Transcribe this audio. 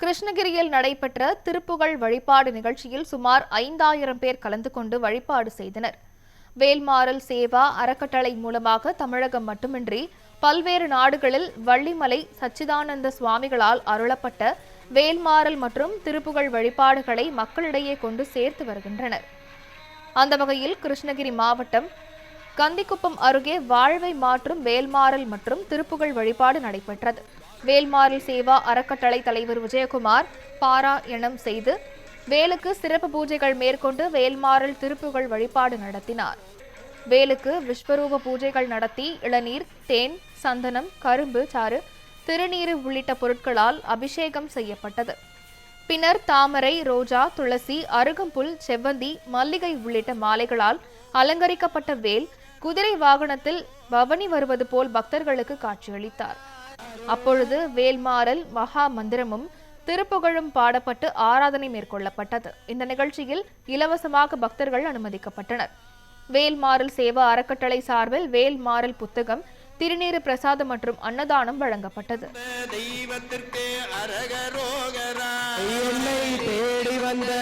கிருஷ்ணகிரியில் நடைபெற்ற திருப்புகழ் வழிபாடு நிகழ்ச்சியில் சுமார் 5000 பேர் கலந்து கொண்டு வழிபாடு செய்தனர். வேல்மாறல் சேவா அறக்கட்டளை மூலமாக தமிழகம் மட்டுமின்றி பல்வேறு நாடுகளில் வள்ளிமலை சச்சிதானந்த சுவாமிகளால் அருளப்பட்ட வேல்மாறல் மற்றும் திருப்புகழ் வழிபாடுகளை மக்களிடையே கொண்டு சேர்த்து வருகின்றனர். அந்த வகையில் கிருஷ்ணகிரி மாவட்டம் கந்திக்குப்பம் அருகே வாழ்வை மாற்றும் வேல்மாறல் மற்றும் திருப்புகழ் வழிபாடு நடைபெற்றது. வேல்மாறல் சேவா அறக்கட்டளை தலைவர் விஜயகுமார் பாராயணம் செய்து வேலுக்கு சிறப்பு பூஜைகள் மேற்கொண்டு வேல்மாறல் திருப்புகழ் வழிபாடு நடத்தினார். வேலுக்கு விஸ்வரூப பூஜைகள் நடத்தி இளநீர், தேன், சந்தனம், கரும்பு சாறு, திருநீறு உள்ளிட்ட பொருட்களால் அபிஷேகம் செய்யப்பட்டது. பின்னர் தாமரை, ரோஜா, துளசி, அருகம்புல், செவ்வந்தி, மல்லிகை உள்ளிட்ட மாலைகளால் அலங்கரிக்கப்பட்ட வேல் குதிரை வாகனத்தில் பவனி வருவது போல் பக்தர்களுக்கு காட்சியளித்தார். அப்பொழுது வேல்மாறல் மகா மந்திரமும் திருப்புகழும் பாடப்பட்டு ஆராதனை மேற்கொள்ளப்பட்டது. இந்த நிகழ்ச்சியில் இலவசமாக பக்தர்கள் அனுமதிக்கப்பட்டனர். வேல்மாறல் சேவா அறக்கட்டளை சார்பில் வேல்மாறல் புத்தகம், திருநீறு பிரசாதம் மற்றும் அன்னதானம் வழங்கப்பட்டது. தெய்வத்திற்கு அரகரோகரா, என்னை தேடி வந்த